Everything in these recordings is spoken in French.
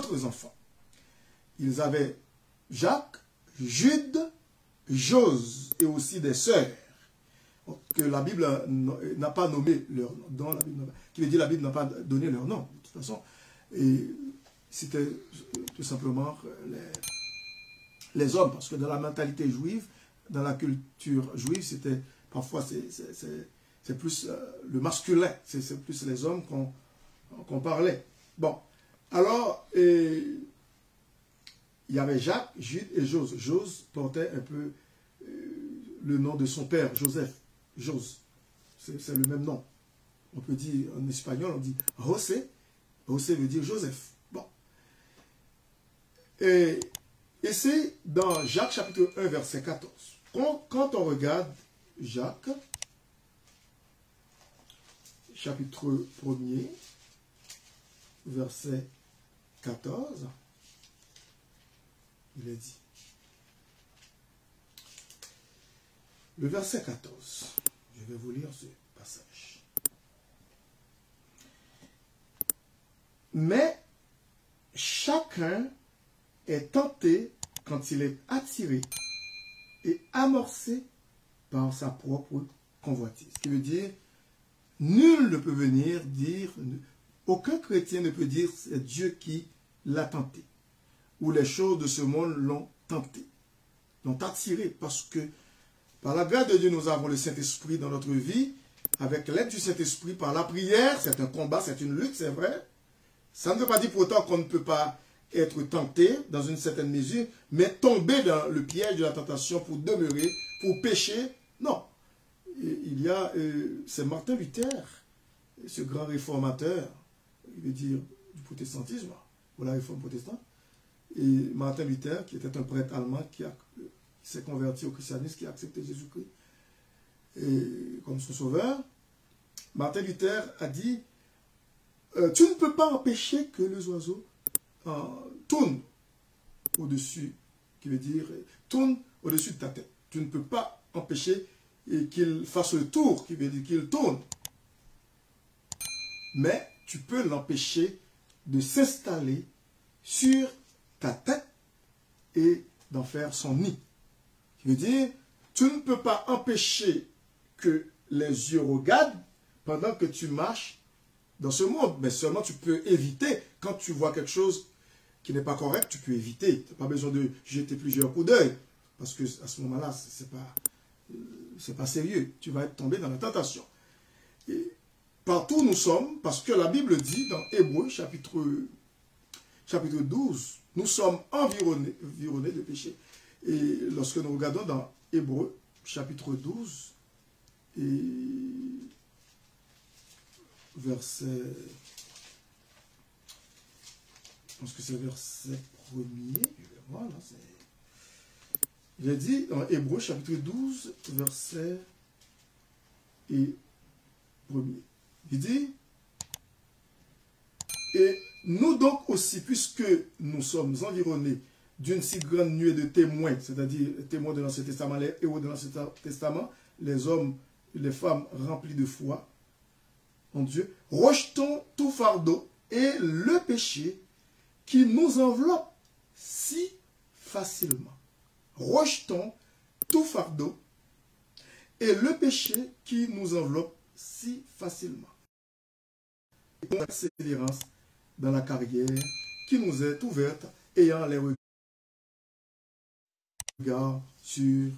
d'autres enfants. Ils avaient Jacques, Jude, Jose et aussi des sœurs, que la Bible n'a pas nommé leur nom, qui veut dire la Bible n'a pas donné leur nom, de toute façon. Et c'était tout simplement les hommes, parce que dans la mentalité juive, dans la culture juive, c'était parfois c'est plus le masculin, c'est plus les hommes qu'on parlait. Bon, alors, il y avait Jacques, Jude et Jose. Jose portait un peu le nom de son père, Joseph. Jose, c'est le même nom. On peut dire en espagnol, on dit José. José veut dire Joseph. Bon. Et c'est dans Jacques chapitre 1, verset 14. Quand on regarde Jacques, chapitre 1er, verset 14, il est dit. Le verset 14, je vais vous lire ce passage. Mais chacun est tenté quand il est attiré et amorcé par sa propre convoitise. Ce qui veut dire, nul ne peut venir dire, aucun chrétien ne peut dire c'est Dieu qui l'a tenté, ou les choses de ce monde l'ont tenté, l'ont attiré, parce que par la grâce de Dieu, nous avons le Saint-Esprit dans notre vie, avec l'aide du Saint-Esprit, par la prière, c'est un combat, c'est une lutte, c'est vrai. Ça ne veut pas dire pour autant qu'on ne peut pas être tenté dans une certaine mesure, mais tomber dans le piège de la tentation pour demeurer, pour pécher, non. Il y a, c'est Martin Luther, ce grand réformateur, il veut dire du protestantisme, ou la réforme protestante, et Martin Luther, qui était un prêtre allemand qui s'est converti au christianisme, qui a accepté Jésus-Christ comme son sauveur. Martin Luther a dit, tu ne peux pas empêcher que les oiseaux tournent au-dessus, qui veut dire, tournent au-dessus de ta tête. Tu ne peux pas empêcher qu'il fasse le tour, qui veut dire qu'il tourne. Mais tu peux l'empêcher de s'installer sur ta tête et d'en faire son nid. Qui veut dire, tu ne peux pas empêcher que les yeux regardent pendant que tu marches dans ce monde. Mais seulement tu peux éviter, quand tu vois quelque chose qui n'est pas correct, tu peux éviter. Tu n'as pas besoin de jeter plusieurs coups d'œil. Parce que à ce moment-là, c'est pas sérieux. Tu vas être tombé dans la tentation. Et partout où nous sommes, parce que la Bible dit dans Hébreux, chapitre 12, nous sommes environnés de péché. Et lorsque nous regardons dans Hébreux, chapitre 12, et verset, je pense que c'est verset 1er, je vais voir là, il a dit dans Hébreux, chapitre 12, verset 1er. Il dit, et nous donc aussi, puisque nous sommes environnés d'une si grande nuée de témoins, c'est-à-dire témoins de l'Ancien Testament, les héros de l'Ancien Testament, les hommes et les femmes remplis de foi en Dieu, rejetons tout fardeau et le péché qui nous enveloppe si facilement. Rejetons tout fardeau et le péché qui nous enveloppe si facilement. Et persévérance dans la carrière qui nous est ouverte, ayant les regards sur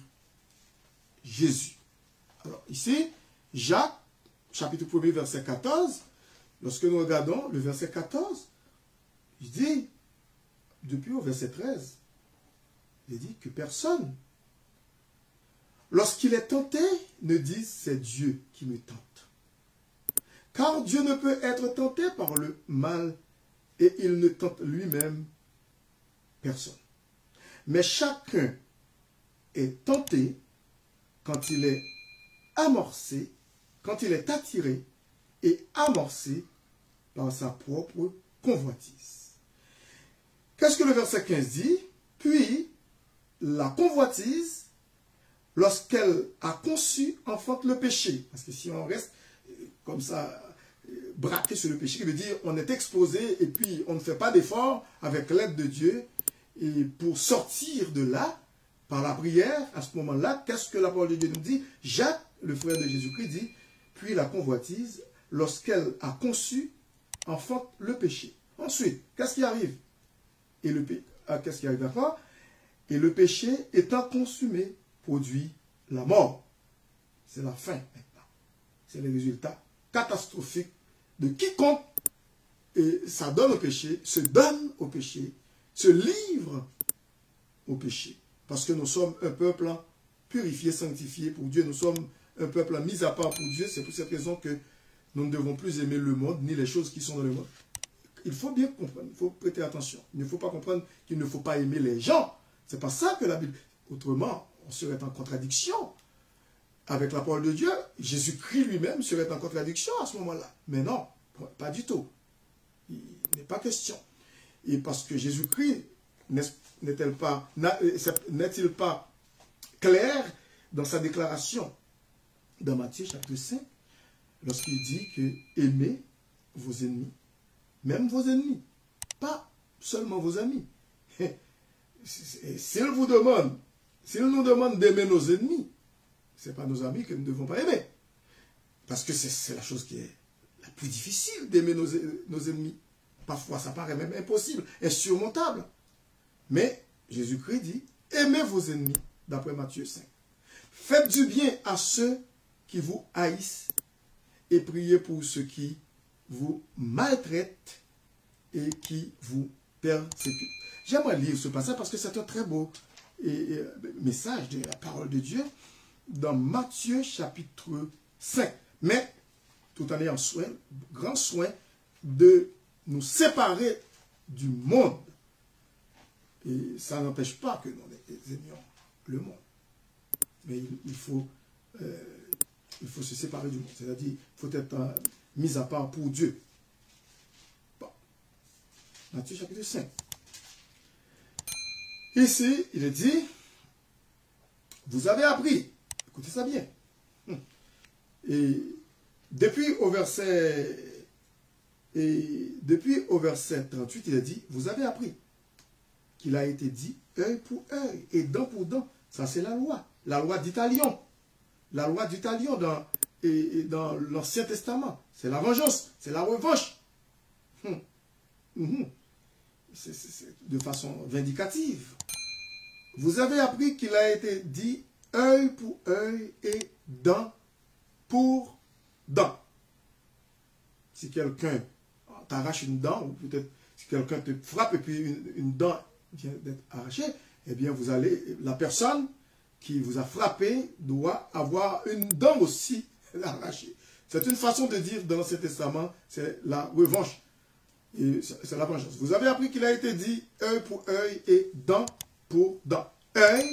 Jésus. Alors ici, Jacques, chapitre 1er, verset 14, lorsque nous regardons le verset 14, il dit, depuis au verset 13, il dit que personne, lorsqu'il est tenté, ne dise c'est Dieu qui me tente. Car Dieu ne peut être tenté par le mal et il ne tente lui-même personne. Mais chacun est tenté quand il est amorcé, quand il est attiré et amorcé par sa propre convoitise. Qu'est-ce que le verset 15 dit? Puis, la convoitise, lorsqu'elle a conçu, enfante le péché. Parce que si on reste comme ça, braqué sur le péché, qui veut dire on est exposé et puis on ne fait pas d'effort avec l'aide de Dieu et pour sortir de là, par la prière, à ce moment-là, qu'est-ce que la parole de Dieu nous dit? Jacques, le frère de Jésus-Christ, dit, puis la convoitise, lorsqu'elle a conçu, enfante le péché. Ensuite, qu'est-ce qui arrive? Et qu'est-ce qui arrive encore? Et le péché étant consumé, produit la mort. C'est la fin maintenant. C'est le résultat catastrophique de quiconque et ça donne au péché, se donne au péché, se livre au péché. Parce que nous sommes un peuple purifié, sanctifié pour Dieu. Nous sommes un peuple mis à part pour Dieu. C'est pour cette raison que nous ne devons plus aimer le monde, ni les choses qui sont dans le monde. Il faut bien comprendre, il faut prêter attention. Il ne faut pas comprendre qu'il ne faut pas aimer les gens. C'est pas ça que la Bible... Autrement, on serait en contradiction avec la parole de Dieu. Jésus-Christ lui-même serait en contradiction à ce moment-là. Mais non, pas du tout. Il n'est pas question. Et parce que Jésus-Christ n'est-il pas clair dans sa déclaration dans Matthieu chapitre 5, lorsqu'il dit que aimez vos ennemis, même vos ennemis, pas seulement vos amis. S'il nous demande d'aimer nos ennemis, ce n'est pas nos amis que nous ne devons pas aimer. Parce que c'est la chose qui est la plus difficile d'aimer nos ennemis. Parfois, ça paraît même impossible, insurmontable. Mais Jésus-Christ dit, aimez vos ennemis, d'après Matthieu 5. Faites du bien à ceux qui vous haïssent et priez pour ceux qui vous maltraitent et qui vous persécutent. J'aimerais lire ce passage parce que c'est un très beau message de la parole de Dieu dans Matthieu chapitre 5. Mais tout en ayant soin, grand soin de nous séparer du monde. Et ça n'empêche pas que nous aimions le monde. Mais il faut se séparer du monde. C'est-à-dire qu'il faut être mis à part pour Dieu. Bon. Matthieu chapitre 5. Ici, il est dit, vous avez appris, écoutez ça bien, et depuis au verset 38, il est dit, vous avez appris qu'il a été dit œil pour œil et dent pour dent. Ça, c'est la loi d'Italion. La loi d'Italion dans l'Ancien Testament. C'est la vengeance, c'est la revanche. C'est de façon vindicative. Vous avez appris qu'il a été dit œil pour œil et dent pour dent. Si quelqu'un t'arrache une dent, ou peut-être si quelqu'un te frappe et puis une dent vient d'être arrachée, eh bien la personne qui vous a frappé doit avoir une dent aussi arrachée. C'est une façon de dire dans l'Ancien Testament, c'est la revanche. C'est la vengeance. Vous avez appris qu'il a été dit œil pour œil et dent pour dent. Œil,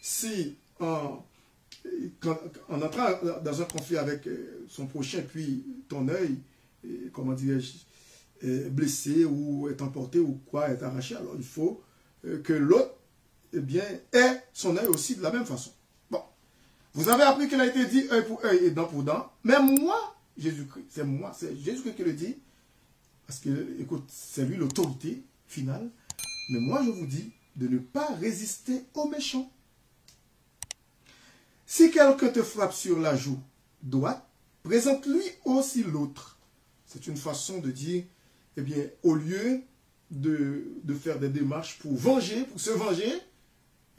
si en entrant dans un conflit avec son prochain, puis ton œil, comment dirais-je, blessé ou est emporté ou quoi, est arraché, alors il faut que l'autre, eh bien, ait son œil aussi de la même façon. Bon. Vous avez appris qu'il a été dit œil pour œil et dent pour dent. Mais moi, Jésus-Christ, c'est Jésus-Christ qui le dit. Parce que, écoute, c'est lui l'autorité finale. Mais moi, je vous dis de ne pas résister aux méchants. Si quelqu'un te frappe sur la joue droite, présente-lui aussi l'autre. C'est une façon de dire, eh bien, au lieu de faire des démarches pour se venger,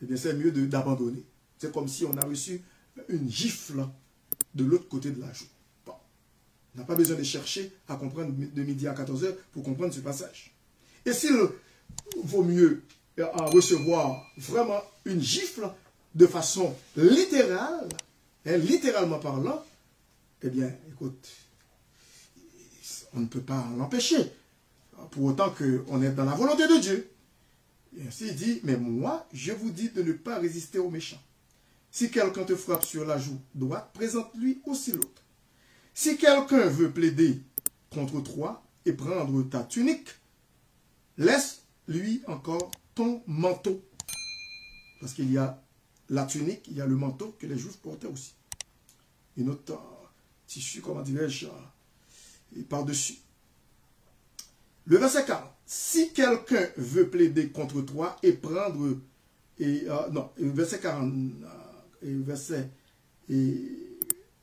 eh bien, c'est mieux d'abandonner. C'est comme si on a reçu une gifle de l'autre côté de la joue. On n'a pas besoin de chercher à comprendre de midi à 14h pour comprendre ce passage. Et s'il vaut mieux recevoir vraiment une gifle de façon littérale, littéralement parlant, eh bien, écoute, on ne peut pas l'empêcher. Pour autant qu'on est dans la volonté de Dieu. Et ainsi il dit, mais moi, je vous dis de ne pas résister aux méchants. Si quelqu'un te frappe sur la joue droite, présente-lui aussi l'autre. Si quelqu'un veut plaider contre toi et prendre ta tunique, laisse-lui encore ton manteau. Parce qu'il y a la tunique, il y a le manteau que les Juifs portaient aussi. Une autre tissu, comment dirais-je, par-dessus. Le verset 40. Si quelqu'un veut plaider contre toi et prendre... non, verset 40 et verset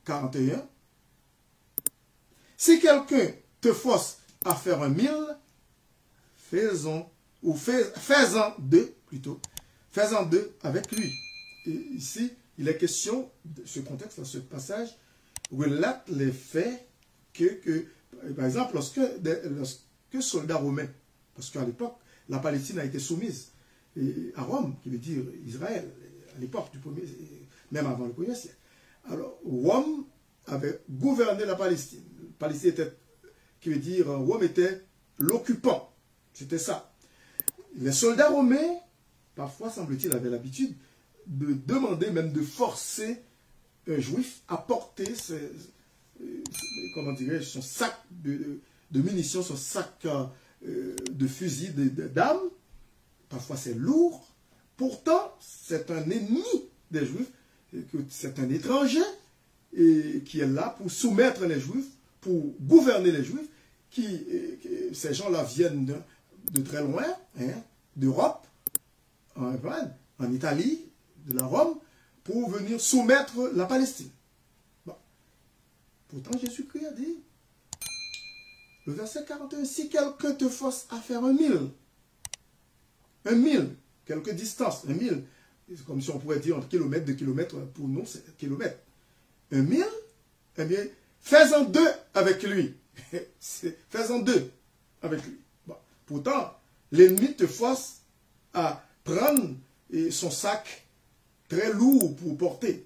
41. Si quelqu'un te force à faire 1000, faisant deux plutôt, faisant deux avec lui. Et ici, il est question, de ce contexte, ce passage, relate les faits par exemple, lorsque soldats romains, parce qu'à l'époque, la Palestine a été soumise à Rome, qui veut dire Israël, à l'époque du premier, même avant le premier siècle. Alors, Rome avait gouverné la Palestine. La Palestine était, qui veut dire, Rome était l'occupant. C'était ça. Les soldats romains, parfois, semble-t-il, avaient l'habitude de demander, même de forcer un juif à porter comment dirais-je, son sac de munitions, son sac de fusils, d'armes. Parfois, c'est lourd. Pourtant, c'est un ennemi des juifs, c'est un étranger qui est là pour soumettre les juifs, pour gouverner les juifs. Ces gens-là viennent de très loin, hein, d'Europe, en Italie, de la Rome, pour venir soumettre la Palestine. Bon. Pourtant, Jésus-Christ a dit, le verset 41, si quelqu'un te force à faire 1000, quelque distance, 1000, c'est comme si on pourrait dire entre kilomètres, 2 kilomètres, pour nous, c'est kilomètres. 1000, eh bien, fais-en deux avec lui. Fais-en deux avec lui. Bon. Pourtant, l'ennemi te force à prendre son sac très lourd pour porter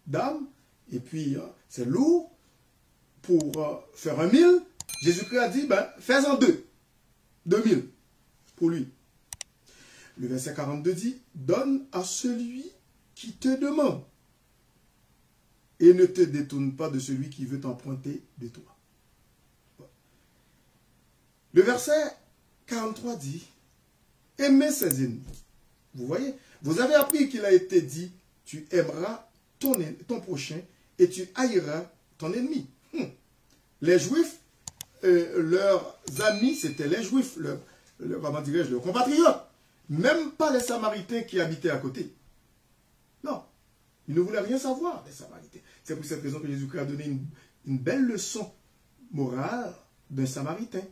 d'âme, et puis c'est lourd pour faire 1000. Jésus-Christ a dit, ben, fais-en deux. 2000 pour lui. Le verset 42 dit, donne à celui qui te demande et ne te détourne pas de celui qui veut t'emprunter de toi. Le verset 43 dit, aimez ses ennemis. Vous voyez, vous avez appris qu'il a été dit, tu aimeras ton prochain et tu haïras ton ennemi. Les Juifs, leurs amis, c'était les Juifs, comment dirais-je, leurs compatriotes. Même pas les Samaritains qui habitaient à côté. Non, ils ne voulaient rien savoir, les Samaritains. C'est pour cette raison que Jésus-Christ a donné une belle leçon morale d'un Samaritain.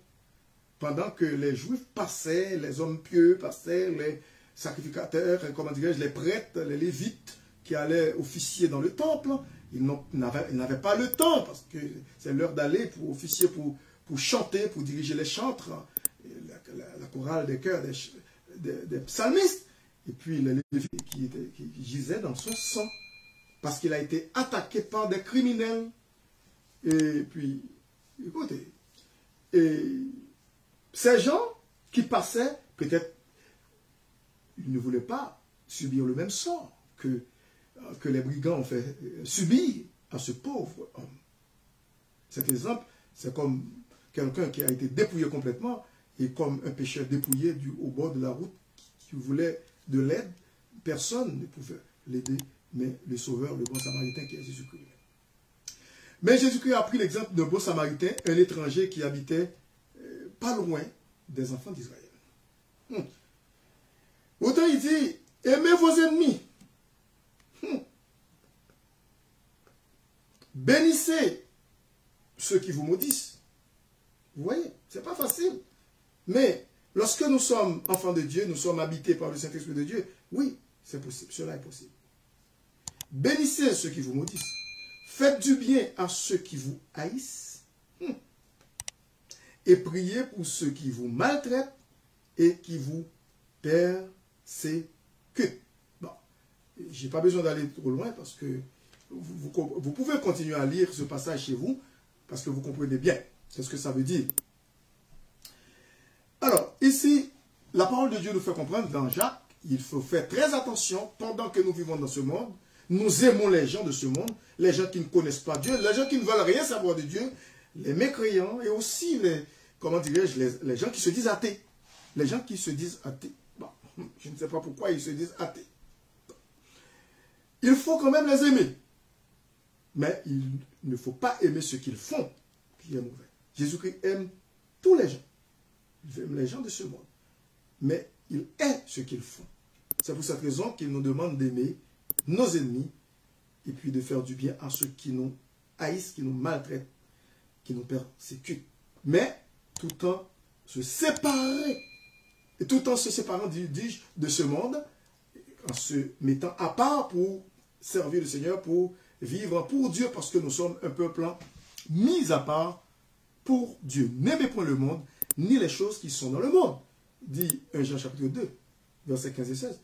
Pendant que les Juifs passaient, les hommes pieux passaient, les sacrificateurs, comment dirais-je, les prêtres, les lévites qui allaient officier dans le temple, ils n'avaient pas le temps, parce que c'est l'heure d'aller pour officier, pour chanter, pour diriger les chantres, la chorale des chœurs, des psalmistes, et puis les lévites qui gisaient dans son sang, parce qu'il a été attaqué par des criminels. Et puis, écoutez, ces gens qui passaient, peut-être, ils ne voulaient pas subir le même sort que les brigands ont fait subir à ce pauvre homme. Cet exemple, c'est comme quelqu'un qui a été dépouillé complètement, et comme un pécheur dépouillé au bord de la route qui voulait de l'aide. Personne ne pouvait l'aider, mais le Sauveur, le bon Samaritain qui est Jésus-Christ. Mais Jésus-Christ a pris l'exemple d'un bon Samaritain, un étranger qui habitait pas loin des enfants d'Israël. Autant il dit, aimez vos ennemis. Bénissez ceux qui vous maudissent. Vous voyez, c'est pas facile. Mais lorsque nous sommes enfants de Dieu, nous sommes habités par le Saint-Esprit de Dieu, oui, c'est possible, cela est possible. Bénissez ceux qui vous maudissent. Faites du bien à ceux qui vous haïssent. Et priez pour ceux qui vous maltraitent et qui vous persécutent. Bon, je n'ai pas besoin d'aller trop loin parce que vous pouvez continuer à lire ce passage chez vous parce que vous comprenez bien ce que ça veut dire. Alors, ici, la parole de Dieu nous fait comprendre dans Jacques, il faut faire très attention pendant que nous vivons dans ce monde. Nous aimons les gens de ce monde, les gens qui ne connaissent pas Dieu, les gens qui ne veulent rien savoir de Dieu, les mécréants et aussi les, comment dirais-je, les gens qui se disent athées. Les gens qui se disent athées. Bon, je ne sais pas pourquoi ils se disent athées. Il faut quand même les aimer. Mais il ne faut pas aimer ce qu'ils font, qui est mauvais. Jésus-Christ aime tous les gens. Il aime les gens de ce monde. Mais il est ce qu'ils font. C'est pour cette raison qu'il nous demande d'aimer nos ennemis et puis de faire du bien à ceux qui nous haïssent, qui nous maltraitent, qui nous persécutent. Mais tout en se séparer, et tout en se séparant, dis-je, de ce monde, en se mettant à part pour servir le Seigneur, pour vivre pour Dieu, parce que nous sommes un peuple mis à part pour Dieu. N'aimez point le monde, ni les choses qui sont dans le monde. Dit 1 Jean chapitre 2, versets 15 et 16.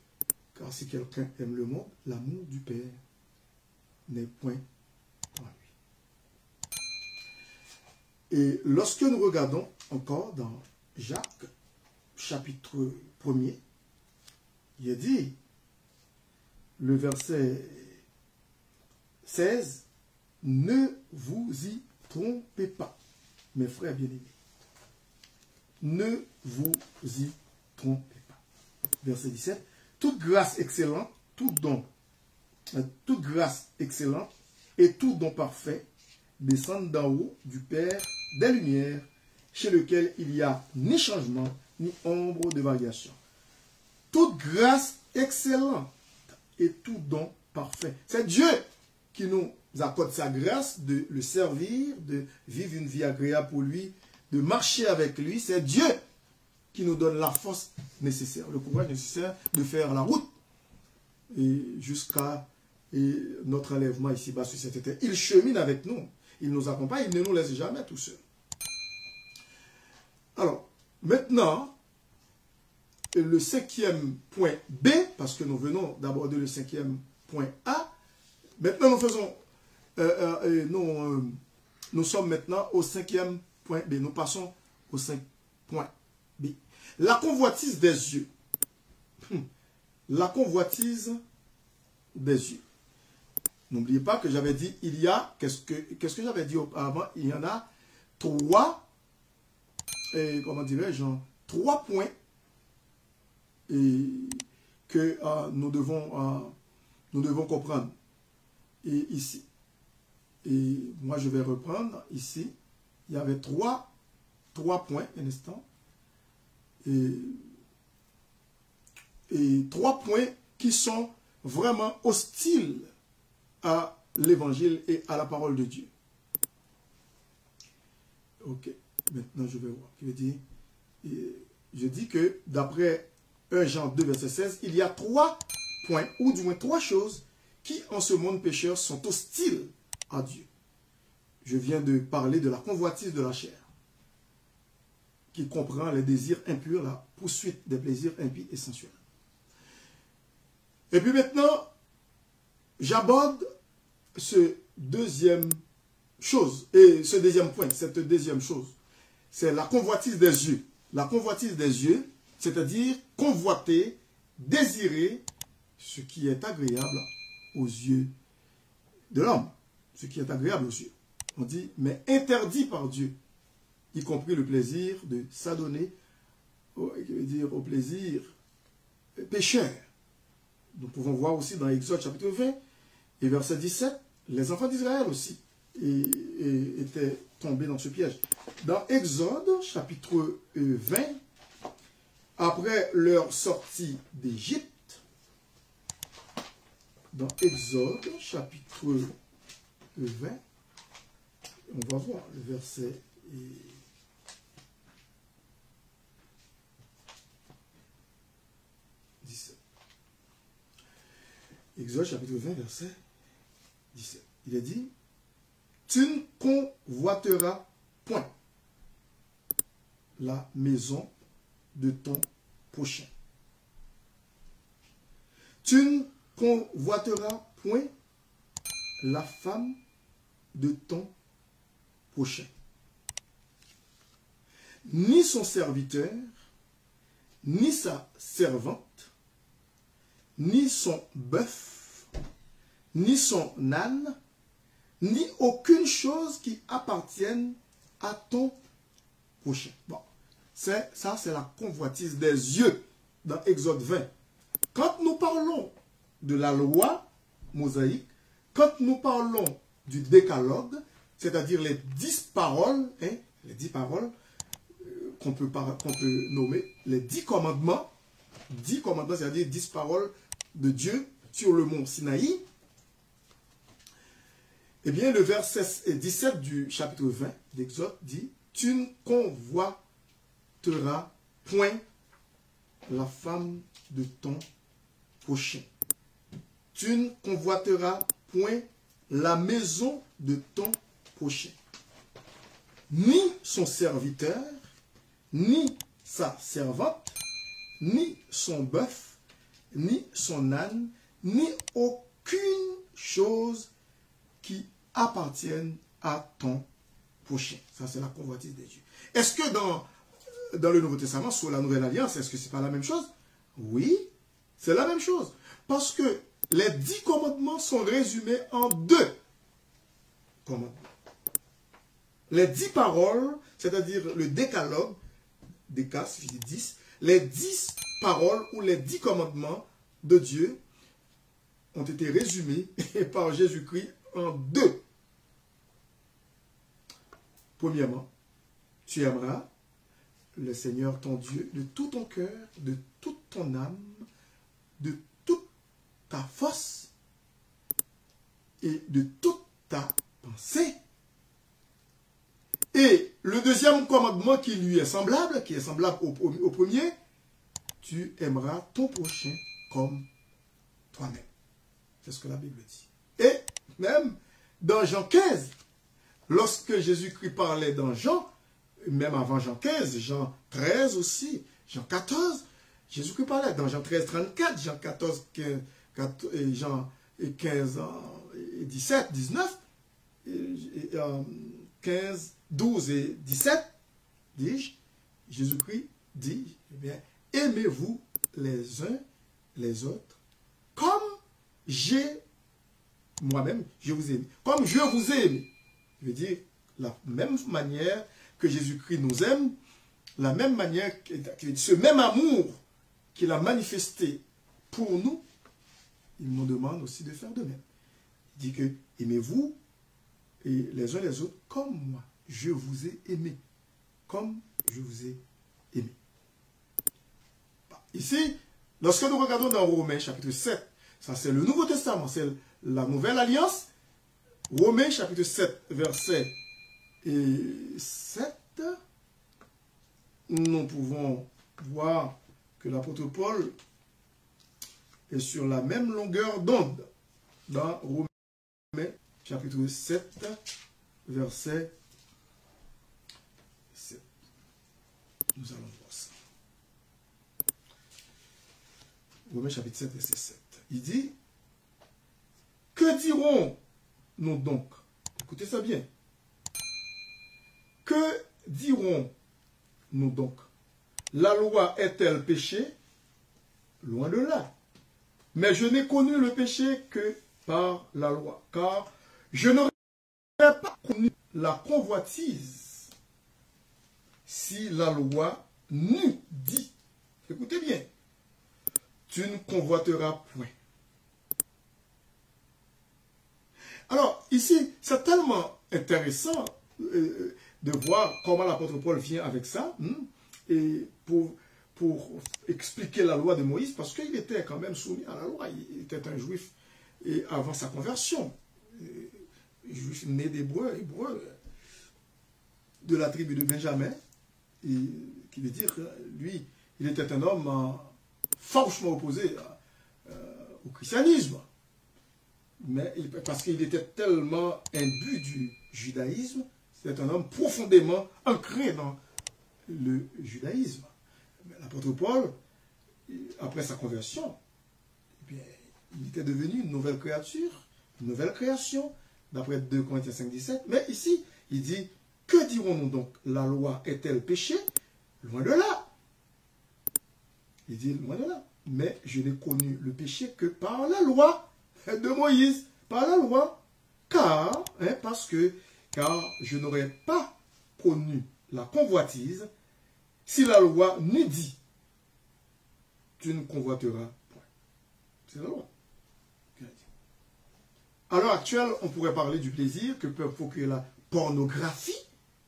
Car si quelqu'un aime le monde, l'amour du Père n'est point en lui. Et lorsque nous regardons encore dans Jacques, chapitre 1er, il est dit, le verset 16, ne vous y trompez pas, mes frères bien-aimés. Ne vous y trompez pas. Verset 17, toute grâce excellente, toute grâce excellente et tout don parfait descendent d'en haut du Père des Lumières, chez lequel il n'y a ni changement, ni ombre de variation. Toute grâce excellente et tout don parfait. C'est Dieu qui nous accorde sa grâce de le servir, de vivre une vie agréable pour lui, de marcher avec lui. C'est Dieu qui nous donne la force nécessaire, le courage nécessaire de faire la route et jusqu'à notre enlèvement ici-bas sur cette terre. Il chemine avec nous, il nous accompagne, il ne nous laisse jamais tout seul. Alors, maintenant, le 5e point B, parce que nous venons d'aborder le 5e point A, maintenant nous faisons, nous sommes maintenant au 5e point B, nous passons au 5 point B. La convoitise des yeux. La convoitise des yeux. N'oubliez pas que j'avais dit, il y a, qu'est-ce que j'avais dit auparavant, il y en a 3, comment dirais-je, 3 points que nous devons comprendre. Et ici, et moi je vais reprendre ici, il y avait 3 points, un instant, et 3 points qui sont vraiment hostiles à l'évangile et à la parole de Dieu. Ok, maintenant je vais voir. Je dis que d'après 1 Jean 2, verset 16, il y a 3 points, ou du moins 3 choses qui en ce monde pécheur sont hostiles à Dieu. Je viens de parler de la convoitise de la chair, qui comprend les désirs impurs, la poursuite des plaisirs impies et sensuels. Et puis maintenant, j'aborde ce deuxième chose, et ce deuxième point, cette deuxième chose, c'est la convoitise des yeux. La convoitise des yeux, c'est-à-dire convoiter, désirer ce qui est agréable aux yeux de l'homme, ce qui est agréable aux yeux. On dit, mais interdit par Dieu, y compris le plaisir de s'adonner au plaisir pécheur. Nous pouvons voir aussi dans Exode chapitre 20 et verset 17, les enfants d'Israël aussi étaient tombés dans ce piège. Dans Exode chapitre 20, après leur sortie d'Égypte, dans Exode chapitre 20, on va voir le verset 17. Exode chapitre 20, verset 17. Il est dit, tu ne convoiteras point la maison de ton prochain. Tu ne convoiteras point la femme de ton prochain. Ni son serviteur, ni sa servante, ni son bœuf, ni son âne, ni aucune chose qui appartienne à ton prochain. Bon, ça c'est la convoitise des yeux dans Exode 20. Quand nous parlons de la loi mosaïque, quand nous parlons du décalogue, c'est-à-dire les 10 paroles, Les 10 paroles qu'on peut nommer les 10 commandements. 10 commandements, c'est-à-dire 10 paroles de Dieu sur le mont Sinaï. Eh bien, le verset 17 du chapitre 20 d'Exode dit « Tu ne convoiteras point la femme de ton prochain. Tu ne convoiteras point la maison de ton prochain. Ni son serviteur, ni sa servante, ni son bœuf, ni son âne, ni aucune chose qui appartienne à ton prochain. » Ça, c'est la convoitise des dieux. Est-ce que dans le Nouveau Testament, sur la Nouvelle Alliance, est-ce que ce n'est pas la même chose? Oui, c'est la même chose. Parce que les 10 commandements sont résumés en 2 commandements. Les 10 paroles, c'est-à-dire le décalogue, déca, suffit 10, les 10 paroles ou les 10 commandements de Dieu ont été résumés par Jésus-Christ en 2. Premièrement, tu aimeras le Seigneur ton Dieu de tout ton cœur, de toute ton âme, de toute ta force et de toute ta pensée. Et le deuxième commandement qui lui est semblable au premier, tu aimeras ton prochain comme toi-même. C'est ce que la Bible dit. Et même dans Jean 15, lorsque Jésus-Christ parlait dans Jean, même avant Jean 15, Jean 13 aussi, Jean 14, Jésus-Christ parlait dans Jean 13, 34, Jean 14, 15, Jean 15, 17, 19, 15, 12 et 17, dis-je, Jésus-Christ dit, eh bien, aimez-vous les uns les autres comme moi-même, je vous ai aimé. Comme je vous ai aimé. Je veux dire, la même manière que Jésus-Christ nous aime, la même manière, ce même amour qu'il a manifesté pour nous, il nous demande aussi de faire de même. Il dit que aimez-vous et les uns les autres comme moi. Je vous ai aimé. Comme je vous ai aimé. Ici, lorsque nous regardons dans Romains chapitre 7, ça c'est le Nouveau Testament, c'est la Nouvelle Alliance. Romains chapitre 7, verset 7, nous pouvons voir que l'apôtre Paul est sur la même longueur d'onde dans Romains chapitre 7, verset 7. Nous allons voir ça. Romains chapitre 7, verset 7. Il dit, que dirons-nous donc? Écoutez ça bien. Que dirons-nous donc? La loi est-elle péché? Loin de là. Mais je n'ai connu le péché que par la loi. Car je n'aurais pas connu la convoitise si la loi n'eût dit. Écoutez bien. Tu ne convoiteras point. Alors, ici, c'est tellement intéressant de voir comment l'apôtre Paul vient avec ça, et pour expliquer la loi de Moïse, parce qu'il était quand même soumis à la loi. Il était un juif et avant sa conversion. Juif né d'Hébreu, de la tribu de Benjamin, et, qui veut dire, lui, il était un homme farouchement opposé au christianisme. Mais parce qu'il était tellement imbu du judaïsme, c'était un homme profondément ancré dans le judaïsme. L'apôtre Paul, après sa conversion, eh bien, il était devenu une nouvelle créature, une nouvelle création, d'après 2 Corinthiens 5, 17. Mais ici, il dit, que dirons-nous donc? La loi est-elle péché? Loin de là. Il dit, loin de là. Mais je n'ai connu le péché que par la loi de Moïse, par la loi, car je n'aurais pas connu la convoitise si la loi n'eût dit, tu ne convoiteras point. C'est la loi. À l'heure actuelle, on pourrait parler du plaisir que peut procurer la pornographie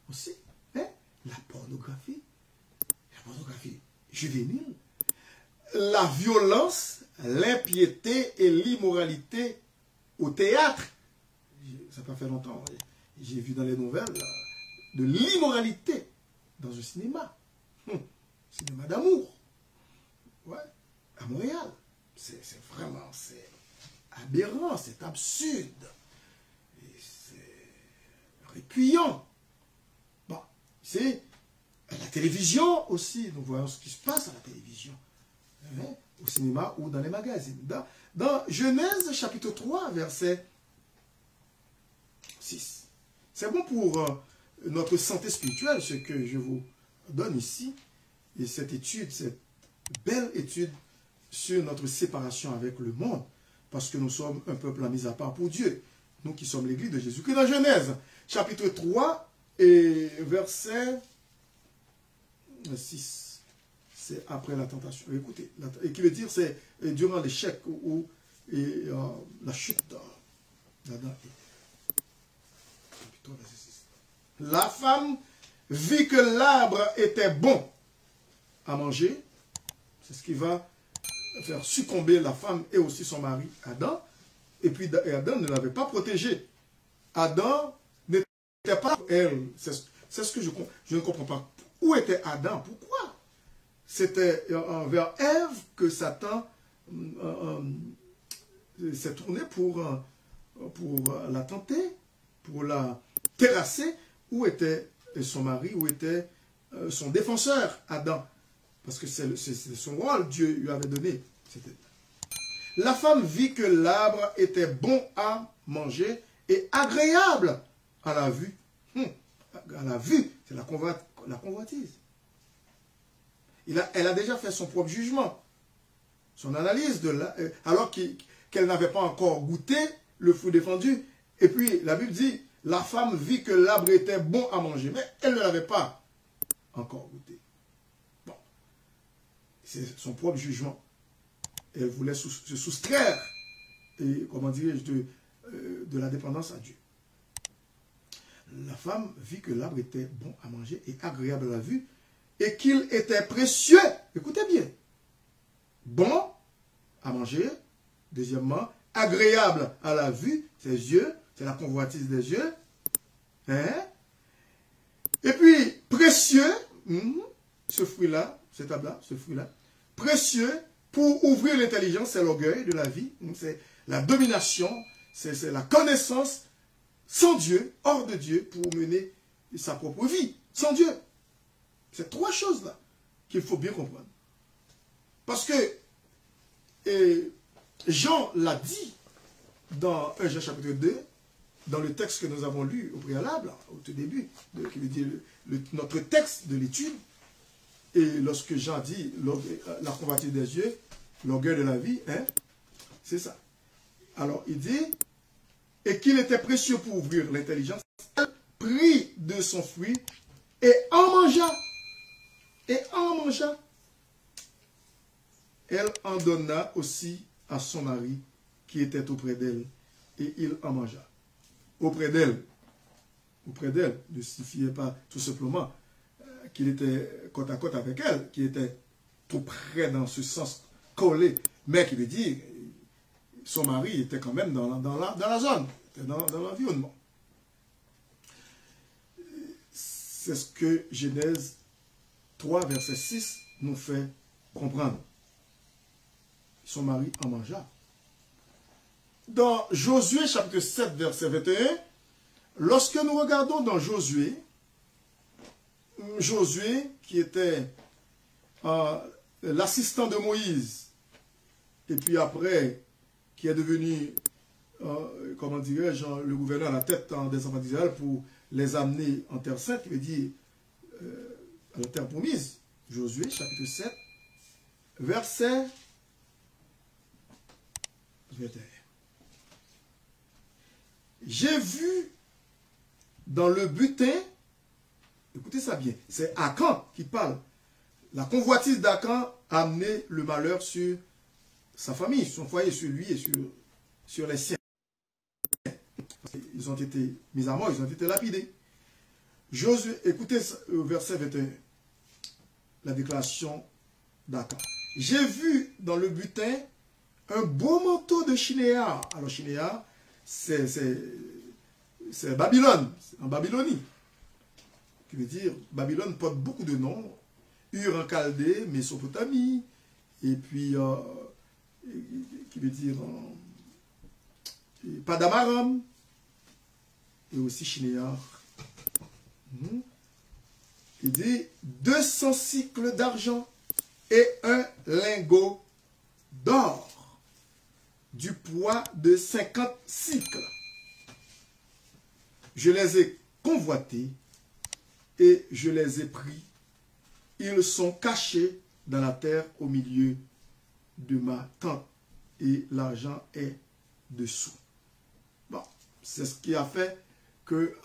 aussi. la pornographie juvénile, la violence, l'impiété et l'immoralité au théâtre. Ça n'a pas fait longtemps, j'ai vu dans les nouvelles de l'immoralité dans un cinéma. Cinéma d'amour. Ouais, à Montréal. C'est vraiment, c'est aberrant, c'est absurde. Et c'est répuyant. Bon, c'est la télévision aussi. Nous voyons ce qui se passe à la télévision. Hein, au cinéma ou dans les magazines. Dans Genèse chapitre 3, verset 6. C'est bon pour notre santé spirituelle, ce que je vous donne ici. Et cette étude, cette belle étude sur notre séparation avec le monde. Parce que nous sommes un peuple mis à part pour Dieu. Nous qui sommes l'église de Jésus-Christ. Dans Genèse chapitre 3 et verset 6. C'est après la tentation. Écoutez, et qui veut dire c'est durant l'échec ou la chute d'Adam. La femme vit que l'arbre était bon à manger. C'est ce qui va faire succomber la femme et aussi son mari Adam. Et puis Adam ne l'avait pas protégé. Adam n'était pas elle. C'est ce que je ne comprends pas. Où était Adam? Pourquoi? C'était vers Ève que Satan s'est tourné pour la tenter, pour la terrasser. Où était son mari? Où était son défenseur, Adam? Parce que c'est son rôle, Dieu lui avait donné. La femme vit que l'arbre était bon à manger et agréable à la vue. À la vue, c'est la convoitise. Elle a déjà fait son propre jugement, son analyse, alors qu'elle n'avait pas encore goûté le fruit défendu. Et puis la Bible dit, la femme vit que l'arbre était bon à manger, mais elle ne l'avait pas encore goûté. Bon, c'est son propre jugement. Elle voulait se soustraire, et, comment dirais-je, de la dépendance à Dieu. La femme vit que l'arbre était bon à manger et agréable à la vue, et qu'il était précieux, écoutez bien, bon à manger, deuxièmement, agréable à la vue, ses yeux, c'est la convoitise des yeux, hein? Et puis précieux, ce fruit-là, cet arbre-là, ce fruit-là, précieux pour ouvrir l'intelligence, c'est l'orgueil de la vie, c'est la domination, c'est la connaissance sans Dieu, hors de Dieu, pour mener sa propre vie, sans Dieu. C'est trois choses-là qu'il faut bien comprendre. Parce que Jean l'a dit dans 1 Jean chapitre 2, dans le texte que nous avons lu au préalable, au tout début, qui veut dire notre texte de l'étude. Et lorsque Jean dit la convoitise des yeux, l'orgueil de la vie, hein, c'est ça. Alors il dit, et qu'il était précieux pour ouvrir l'intelligence, elle prit de son fruit et en mangea. Et en mangea. Elle en donna aussi à son mari qui était auprès d'elle, et il en mangea. Auprès d'elle ne signifiait pas tout simplement qu'il était côte à côte avec elle, qu'il était tout près dans ce sens collé, mais qui veut dire son mari était quand même dans la zone, dans l'environnement. C'est ce que Genèse 3, verset 6 nous fait comprendre. Son mari en mangea. Dans Josué chapitre 7, verset 21, lorsque nous regardons dans Josué qui était l'assistant de Moïse, et puis après, qui est devenu, comment dirais-je, le gouverneur à la tête des enfants d'Israël pour les amener en terre sainte, il veut dire à la terre promise. Josué chapitre 7, verset 21. J'ai vu dans le butin, écoutez ça bien, c'est Akan qui parle. La convoitise d'Akan a amené le malheur sur sa famille, son foyer, sur lui et sur les siens. Ils ont été mis à mort, ils ont été lapidés. Josué, écoutez le verset 21, la déclaration d'Akan. J'ai vu dans le butin un beau manteau de Shinéar. Alors Shinéar, c'est Babylone, en Babylonie. Qui veut dire, Babylone porte beaucoup de noms. Ur en Chaldée, Mésopotamie, et puis, qui veut dire, Padamaram, et aussi Shinéar. Il dit 200 cycles d'argent et un lingot d'or du poids de 50 cycles. Je les ai convoités et je les ai pris. Ils sont cachés dans la terre au milieu de ma tente et l'argent est dessous. Bon, c'est ce qui a fait que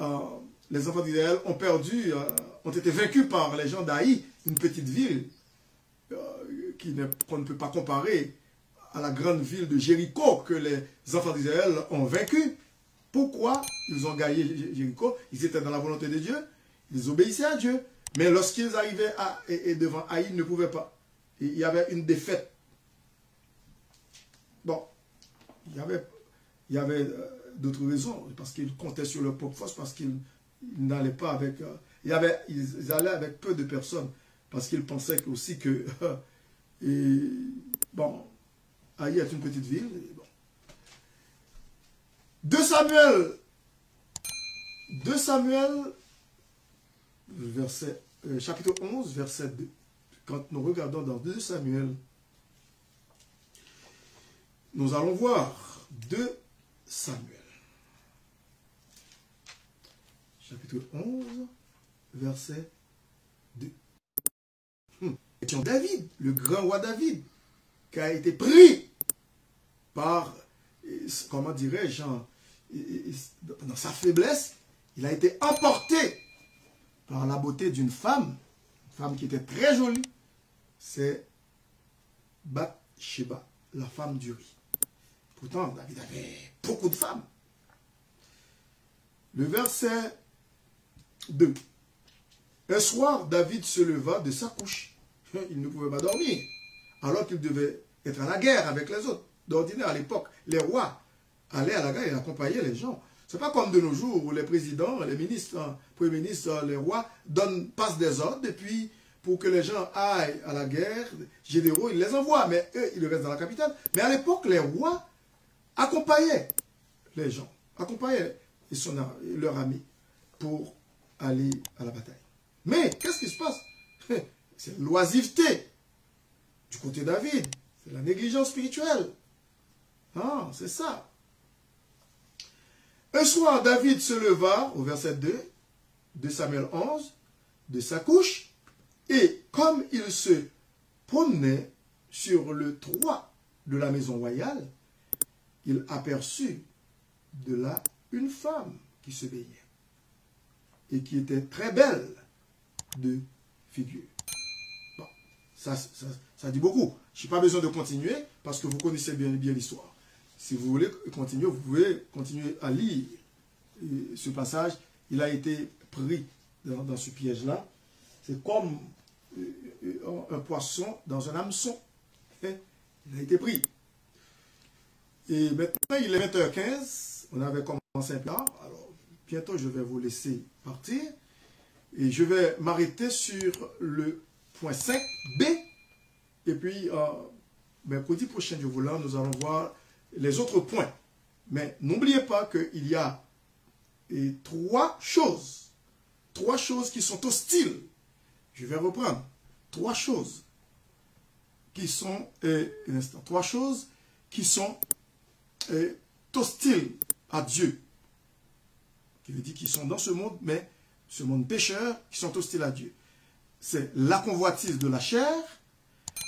les enfants d'Israël ont perdu, ont été vaincus par les gens d'Aï, une petite ville qu'on ne peut pas comparer à la grande ville de Jéricho que les enfants d'Israël ont vaincu. Pourquoi ils ont gagné Jéricho? Ils étaient dans la volonté de Dieu, ils obéissaient à Dieu. Mais lorsqu'ils arrivaient devant Aï, ils ne pouvaient pas. Et il y avait une défaite. Bon, il y avait d'autres raisons, parce qu'ils comptaient sur leur propre force, parce qu'ils n'allaient pas avec... ils allaient avec peu de personnes, parce qu'ils pensaient aussi que... bon, Aï est une petite ville. Bon. 2 Samuel, chapitre 11, verset 2. Quand nous regardons dans 2 Samuel, nous allons voir 2 Samuel. Chapitre 11, verset 2. Et David, le grand roi David, qui a été pris par, comment dirais-je, dans sa faiblesse, il a été emporté par la beauté d'une femme qui était très jolie. C'est Bathsheba, la femme d'Uri. Pourtant, David avait beaucoup de femmes. Le verset 2. Un soir, David se leva de sa couche. Il ne pouvait pas dormir, alors qu'il devait être à la guerre avec les autres. D'ordinaire, à l'époque, les rois allaient à la guerre et accompagnaient les gens. Ce n'est pas comme de nos jours où les présidents, les ministres, premiers ministres, les rois passent des ordres et puis pour que les gens aillent à la guerre, généraux, ils les envoient, mais eux, ils restent dans la capitale. Mais à l'époque, les rois accompagnaient les gens, accompagnaient leurs amis pour aller à la bataille. Mais qu'est-ce qui se passe? C'est l'oisiveté du côté de David, c'est la négligence spirituelle. Ah, c'est ça. Un soir, David se leva, au verset 2, de Samuel 11, de sa couche, et comme il se promenait sur le toit de la maison royale, il aperçut de là une femme qui se baignait, et qui était très belle de figure. Bon, ça dit beaucoup. Je n'ai pas besoin de continuer, parce que vous connaissez bien l'histoire. Si vous voulez continuer, vous pouvez continuer à lire ce passage. Il a été pris dans ce piège-là. C'est comme un poisson dans un hameçon. Il a été pris. Et maintenant, il est 20h15. On avait commencé un peu tard. Alors, bientôt, je vais vous laisser partir. Et je vais m'arrêter sur le point 5b. Et puis, mercredi prochain, Dieu voulant, nous allons voir les autres points. Mais n'oubliez pas qu'il y a 3 choses qui sont hostiles. Je vais reprendre. 3 choses qui sont, 3 choses qui sont hostiles à Dieu. Qui veut dire qu'ils sont dans ce monde, mais ce monde pécheur, qui sont hostiles à Dieu. C'est la convoitise de la chair,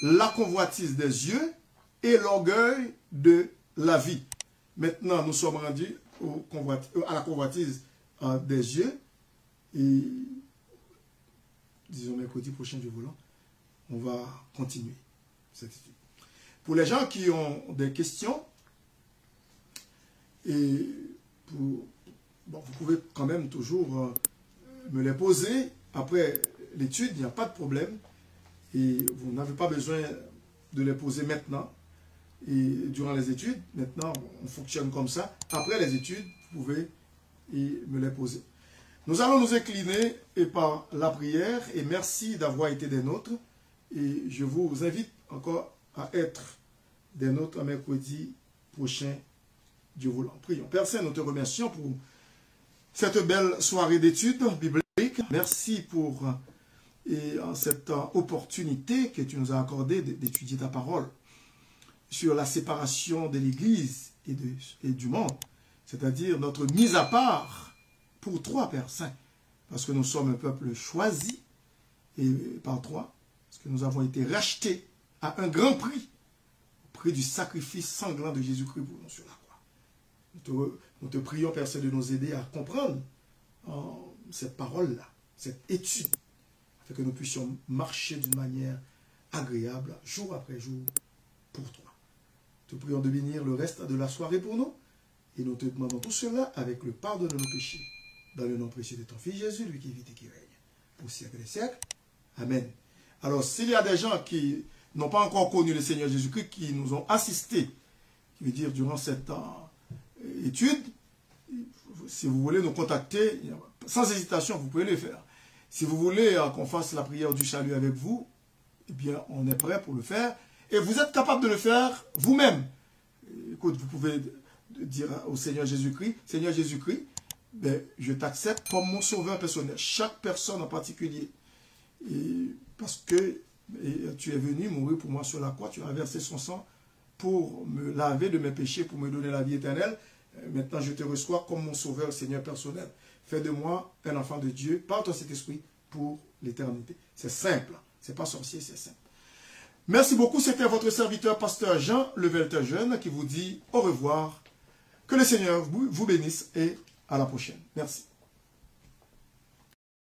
la convoitise des yeux et l'orgueil de la vie. Maintenant, nous sommes rendus à la convoitise des yeux. Et disons mercredi prochain, Dieu voulant, on va continuer cette étude. Pour les gens qui ont des questions, vous pouvez quand même toujours me les poser après l'étude, il n'y a pas de problème. Et vous n'avez pas besoin de les poser maintenant et durant les études. Maintenant, on fonctionne comme ça. Après les études, vous pouvez me les poser. Nous allons nous incliner par la prière et merci d'avoir été des nôtres. Et je vous invite encore à être des nôtres à mercredi prochain, Dieu voulant. Prions. Père Saint, nous te remercions pour cette belle soirée d'études bibliques. Merci pour cette opportunité que tu nous as accordée d'étudier ta parole sur la séparation de l'Église et du monde, c'est-à-dire notre mise à part pour toi, Père Saint, parce que nous sommes un peuple choisi et par toi, parce que nous avons été rachetés à un grand prix, au prix du sacrifice sanglant de Jésus-Christ pour nous sur la croix. Nous te prions, Père Saint, de nous aider à comprendre cette parole-là, cette étude, afin que nous puissions marcher d'une manière agréable, jour après jour, pour toi. Nous te prions de bénir le reste de la soirée pour nous, et nous te demandons tout cela avec le pardon de nos péchés, dans le nom précieux de ton Fils Jésus, lui qui vit et qui règne, pour siècles des siècles. Amen. Alors, s'il y a des gens qui n'ont pas encore connu le Seigneur Jésus-Christ, qui nous ont assistés, qui veut dire durant cette étude, si vous voulez nous contacter, sans hésitation, vous pouvez le faire. Si vous voulez qu'on fasse la prière du salut avec vous, eh bien, on est prêt pour le faire. Et vous êtes capable de le faire vous-même. Écoute, vous pouvez dire au Seigneur Jésus-Christ, Seigneur Jésus-Christ, ben, je t'accepte comme mon sauveur personnel. Chaque personne en particulier. Et parce que tu es venu mourir pour moi sur la croix, tu as versé son sang pour me laver de mes péchés, pour me donner la vie éternelle. Maintenant, je te reçois comme mon sauveur, Seigneur personnel. Fais de moi un enfant de Dieu par ton Saint-Esprit pour l'éternité. C'est simple. C'est pas sorcier, c'est simple. Merci beaucoup. C'était votre serviteur, pasteur Jean Levelter Jeune, qui vous dit au revoir. Que le Seigneur vous bénisse et à la prochaine. Merci.